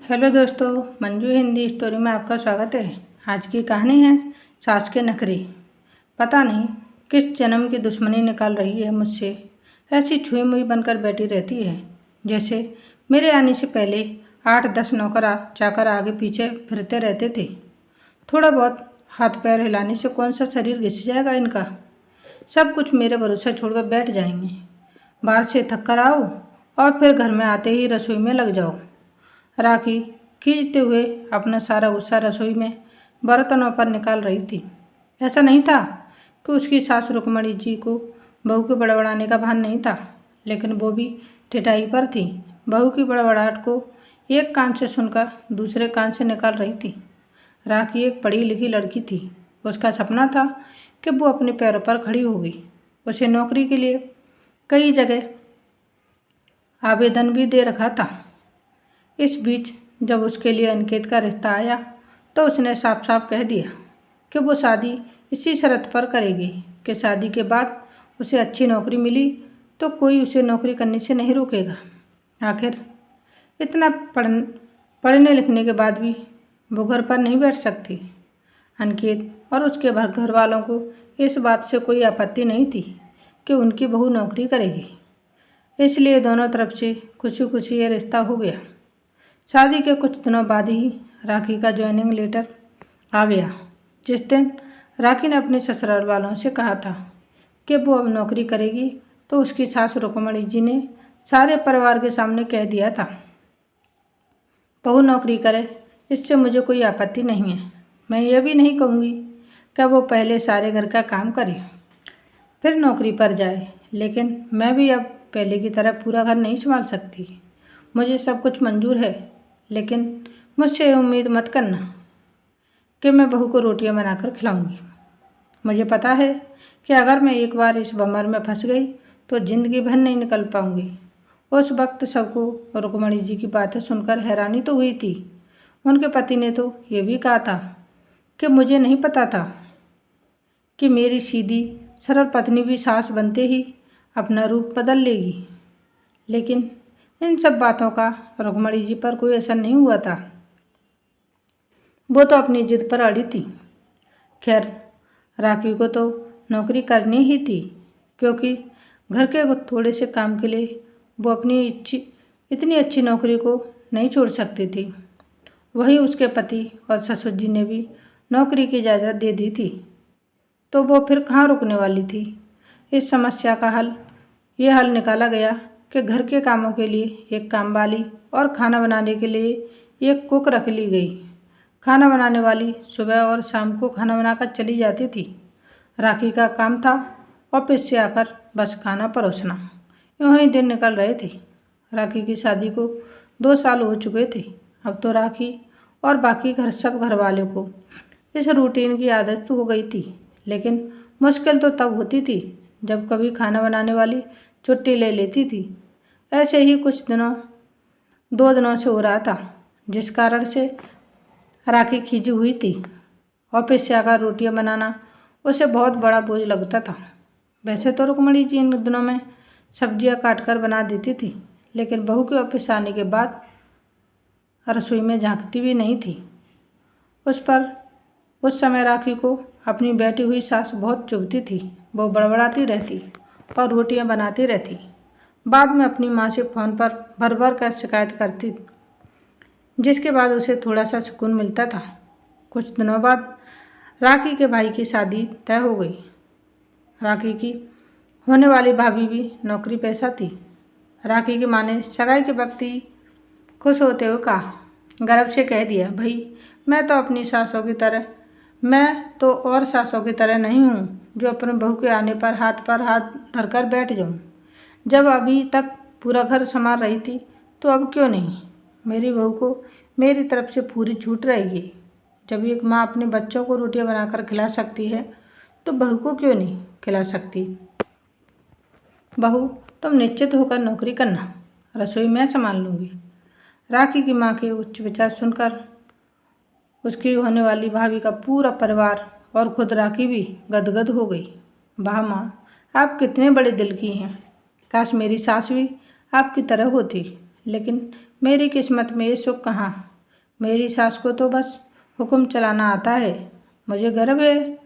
Hello दोस्तों, Manju Hindi story में आपका स्वागत है। आज की कहानी है सास के नखरे। पता नहीं किस जन्म की दुश्मनी निकाल रही है मुझसे। ऐसी छुई मुई बनकर बैठी रहती है जैसे मेरे आने से पहले 8-10 नौकर चाकर आगे पीछे फिरते रहते थे। थोड़ा बहुत हाथ पैर हिलाने से कौन सा शरीर घिस जाएगा इनका। सब कुछ मेरे भरोसे छोड़कर बैठ जाएंगे। बाहर से थक कर आओ और फिर घर में आते ही रसोई में लग जाओ। राखी खींचते हुए अपना सारा गुस्सा रसोई में बर्तनों पर निकाल रही थी। ऐसा नहीं था कि उसकी सास रुक्मणी जी को बहू के बड़बड़ाने का भान नहीं था, लेकिन वो भी ठिठाई पर थी। बहू की बड़बड़ाहट को एक कान से सुनकर दूसरे कान से निकाल रही थी। राखी एक पढ़ी लिखी लड़की थी। उसका सपना था कि वो अपने पैरों पर खड़ी होगी। उसे नौकरी के लिए कई जगह आवेदन भी दे रखा था। इस बीच जब उसके लिए अनिकेत का रिश्ता आया तो उसने साफ साफ कह दिया कि वो शादी इसी शर्त पर करेगी कि शादी के बाद उसे अच्छी नौकरी मिली तो कोई उसे नौकरी करने से नहीं रोकेगा। आखिर इतना पढ़ने लिखने के बाद भी वो घर पर नहीं बैठ सकती। अनिकेत और उसके घर वालों को इस बात से कोई आपत्ति नहीं थी कि उनकी बहू नौकरी करेगी, इसलिए दोनों तरफ से खुशी खुशी ये रिश्ता हो गया। शादी के कुछ दिनों बाद ही राखी का ज्वाइनिंग लेटर आ गया। जिस दिन राखी ने अपने ससुराल वालों से कहा था कि वो अब नौकरी करेगी तो उसकी सास रुक्मणी जी ने सारे परिवार के सामने कह दिया था, बहू नौकरी करे इससे मुझे कोई आपत्ति नहीं है। मैं यह भी नहीं कहूँगी कि वो पहले सारे घर का काम करे फिर नौकरी पर जाए, लेकिन मैं भी अब पहले की तरह पूरा घर नहीं संभाल सकती। मुझे सब कुछ मंजूर है, लेकिन मुझसे उम्मीद मत करना कि मैं बहू को रोटियां बनाकर खिलाऊंगी। मुझे पता है कि अगर मैं एक बार इस भंवर में फंस गई तो ज़िंदगी भर नहीं निकल पाऊंगी। उस वक्त सबको रुक्मणी जी की बातें सुनकर हैरानी तो हुई थी। उनके पति ने तो ये भी कहा था कि मुझे नहीं पता था कि मेरी सीधी सरल पत्नी भी सास बनते ही अपना रूप बदल लेगी, लेकिन इन सब बातों का रुक्मणी जी पर कोई असर नहीं हुआ था। वो तो अपनी जिद पर अड़ी थी। खैर, राखी को तो नौकरी करनी ही थी, क्योंकि घर के थोड़े से काम के लिए वो अपनी इतनी अच्छी नौकरी को नहीं छोड़ सकती थी। वहीं उसके पति और ससुर जी ने भी नौकरी की इजाज़त दे दी थी, तो वो फिर कहाँ रुकने वाली थी। इस समस्या का ये हल निकाला गया कि घर के कामों के लिए एक कामवाली और खाना बनाने के लिए एक कुक रख ली गई। खाना बनाने वाली सुबह और शाम को खाना बनाकर चली जाती थी। राखी का काम था ऑफिस से आकर बस खाना परोसना। यूँ ही दिन निकल रहे थे। राखी की शादी को 2 साल हो चुके थे। अब तो राखी और बाकी सब घर वालों को इस रूटीन की आदत हो गई थी, लेकिन मुश्किल तो तब होती थी जब कभी खाना बनाने वाली छुट्टी ले लेती थी। ऐसे ही कुछ 2 दिनों से हो रहा था, जिस कारण से राखी खींची हुई थी। ऑफिस से आकर रोटियां बनाना उसे बहुत बड़ा बोझ लगता था। वैसे तो रुक्मणी जी इन दिनों में सब्जियां काट कर बना देती थी, लेकिन बहू के ऑफिस आने के बाद रसोई में झांकती भी नहीं थी। उस समय राखी को अपनी बैठी हुई सास बहुत चुभती थी। वो बड़बड़ाती रहती और रोटियां बनाती रहती। बाद में अपनी माँ से फ़ोन पर भर भर कर शिकायत करती, जिसके बाद उसे थोड़ा सा सुकून मिलता था। कुछ दिनों बाद राखी के भाई की शादी तय हो गई। राखी की होने वाली भाभी भी नौकरी पेशा थी। राखी की माँ ने सगाई के वक्त ही खुश होते हुए कहा, गर्व से कह दिया, भाई मैं तो और सासों की तरह नहीं हूँ जो अपने बहू के आने पर हाथ धरकर बैठ जाऊँ। जब अभी तक पूरा घर संभाल रही थी तो अब क्यों नहीं। मेरी बहू को मेरी तरफ से पूरी छूट रहेगी। जब एक माँ अपने बच्चों को रोटियां बनाकर खिला सकती है तो बहू को क्यों नहीं खिला सकती। बहू, तुम निश्चित होकर नौकरी करना, रसोई मैं संभाल लूँगी। राखी की माँ के उच्च विचार सुनकर उसकी होने वाली भाभी का पूरा परिवार और खुद राखी भी गदगद हो गई। वाह माँ, आप कितने बड़े दिल की हैं। काश मेरी सास भी आपकी तरह होती, लेकिन मेरी किस्मत में ये सुख कहाँ। मेरी सास को तो बस हुक्म चलाना आता है। मुझे गर्व है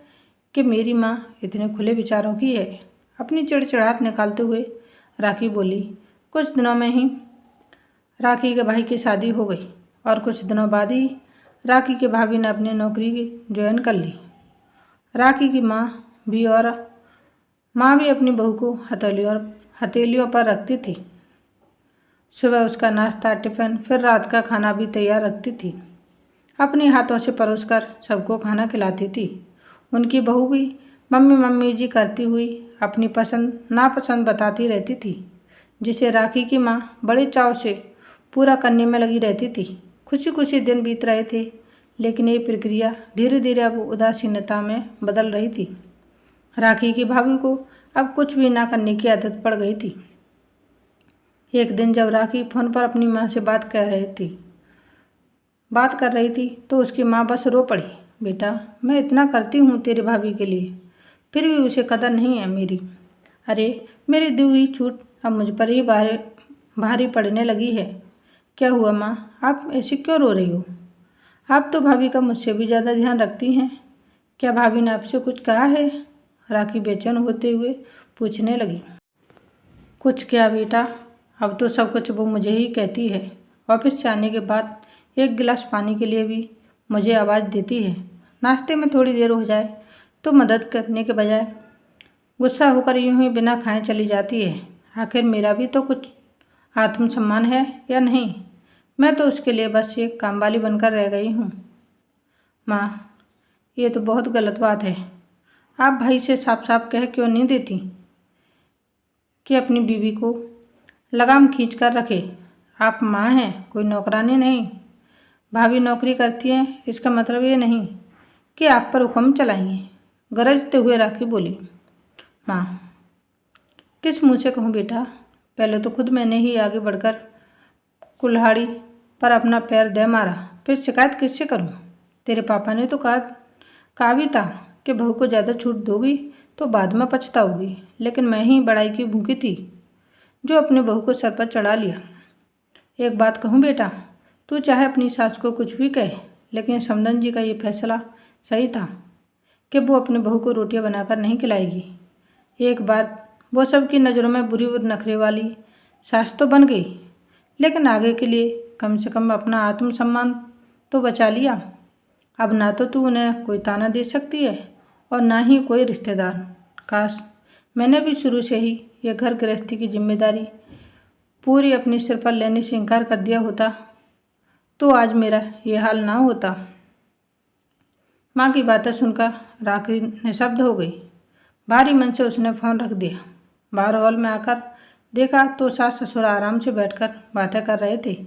कि मेरी माँ इतने खुले विचारों की है। अपनी चिड़चिड़ाहट निकालते हुए राखी बोली। कुछ दिनों में ही राखी के भाई की शादी हो गई और कुछ दिनों बाद ही राखी के भाभी ने अपनी नौकरी ज्वाइन कर ली। राखी की माँ भी अपनी बहू को हथेलियों पर रखती थी। सुबह उसका नाश्ता, टिफ़िन, फिर रात का खाना भी तैयार रखती थी। अपने हाथों से परोसकर सबको खाना खिलाती थी। उनकी बहू भी मम्मी मम्मी जी करती हुई अपनी पसंद नापसंद बताती रहती थी, जिसे राखी की माँ बड़े चाव से पूरा करने में लगी रहती थी। खुशी खुशी दिन बीत रहे थे, लेकिन ये प्रक्रिया धीरे धीरे अब उदासीनता में बदल रही थी। राखी की भाभी को अब कुछ भी ना करने की आदत पड़ गई थी। एक दिन जब राखी फ़ोन पर अपनी माँ से बात कर रही थी तो उसकी माँ बस रो पड़ी। बेटा, मैं इतना करती हूँ तेरी भाभी के लिए, फिर भी उसे कदर नहीं है मेरी। अरे, मेरी दी हुई छूट अब मुझ पर ही भारी पड़ने लगी है। क्या हुआ माँ, आप ऐसे क्यों रो रही हो? आप तो भाभी का मुझसे भी ज़्यादा ध्यान रखती हैं। क्या भाभी ने आपसे कुछ कहा है? राखी बेचैन होते हुए पूछने लगी। कुछ क्या बेटा, अब तो सब कुछ वो मुझे ही कहती है। ऑफिस से आने के बाद एक गिलास पानी के लिए भी मुझे आवाज़ देती है। नाश्ते में थोड़ी देर हो जाए तो मदद करने के बजाय गुस्सा होकर यूं ही बिना खाए चली जाती है। आखिर मेरा भी तो कुछ आत्मसम्मान है या नहीं? मैं तो उसके लिए बस एक कामवाली बनकर रह गई हूँ। माँ, ये तो बहुत गलत बात है। आप भाई से साफ साफ कह क्यों नहीं देती कि अपनी बीवी को लगाम खींच कर रखे? आप माँ हैं, कोई नौकरानी नहीं। भाभी नौकरी करती हैं, इसका मतलब ये नहीं कि आप पर हुक्म चलाएंगे। गरजते हुए राखी बोली। माँ, किस मुँह से कहूँ बेटा? पहले तो खुद मैंने ही आगे बढ़कर कुल्हाड़ी पर अपना पैर दे मारा, फिर शिकायत किससे करूँ? तेरे पापा ने तो कहा भी था कि बहू को ज़्यादा छूट दोगी तो बाद में पछताओगी, लेकिन मैं ही बड़ाई की भूखी थी जो अपने बहू को सर पर चढ़ा लिया। एक बात कहूँ बेटा, तू चाहे अपनी सास को कुछ भी कहे, लेकिन समदन जी का ये फैसला सही था कि वो अपने बहू को रोटियां बनाकर नहीं खिलाएगी। एक बार वो सबकी नज़रों में बुरी और नखरे वाली सास तो बन गई, लेकिन आगे के लिए कम से कम अपना आत्मसम्मान तो बचा लिया। अब ना तो तू उन्हें कोई ताना दे सकती है और ना ही कोई रिश्तेदार। काश मैंने भी शुरू से ही यह घर गृहस्थी की जिम्मेदारी पूरी अपने सिर पर लेने से इनकार कर दिया होता तो आज मेरा ये हाल ना होता। माँ की बातें सुनकर राखी निशब्द हो गई। भारी मन से उसने फ़ोन रख दिया। बाहर हॉल में आकर देखा तो सास ससुर आराम से बैठकर बातें कर रहे थे।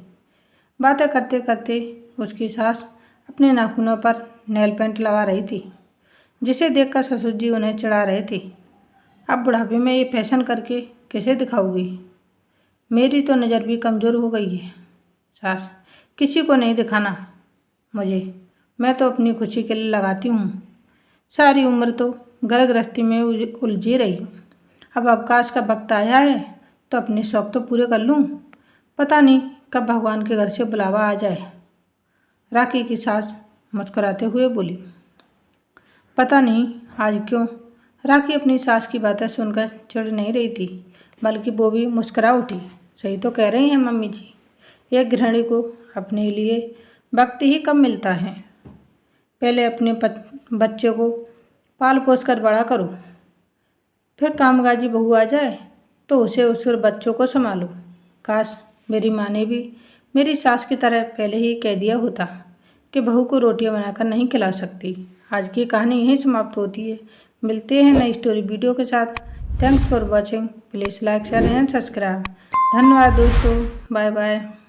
बातें करते करते उसकी सास अपने नाखूनों पर नेल पेंट लगा रही थी, जिसे देखकर ससुर जी उन्हें चिढ़ा रहे थे। अब बुढ़ापे में ये फैशन करके कैसे दिखाओगी? मेरी तो नज़र भी कमज़ोर हो गई है। सास, किसी को नहीं दिखाना मुझे, मैं तो अपनी खुशी के लिए लगाती हूँ। सारी उम्र तो घर गृहस्थी में उलझी रही। अब अवकाश का वक्त आया है तो अपने शौक़ तो पूरे कर लूँ। पता नहीं कब भगवान के घर से बुलावा आ जाए। राखी की सास मुस्कुराते हुए बोली। पता नहीं आज क्यों राखी अपनी सास की बातें सुनकर चिढ़ नहीं रही थी, बल्कि वो भी मुस्कुरा उठी। सही तो कह रही हैं मम्मी जी, एक गृहिणी को अपने लिए वक्त ही कम मिलता है। पहले अपने बच्चे को पाल पोस कर बड़ा करो, फिर कामकाजी बहू आ जाए तो उसे उसके बच्चों को संभालो। काश मेरी माँ ने भी मेरी सास की तरह पहले ही कह दिया होता कि बहू को रोटियां बनाकर नहीं खिला सकती। आज की कहानी यहीं समाप्त होती है। मिलते हैं नई स्टोरी वीडियो के साथ। Thanks for watching. Please like share and subscribe. धन्यवाद दोस्तों। Bye bye.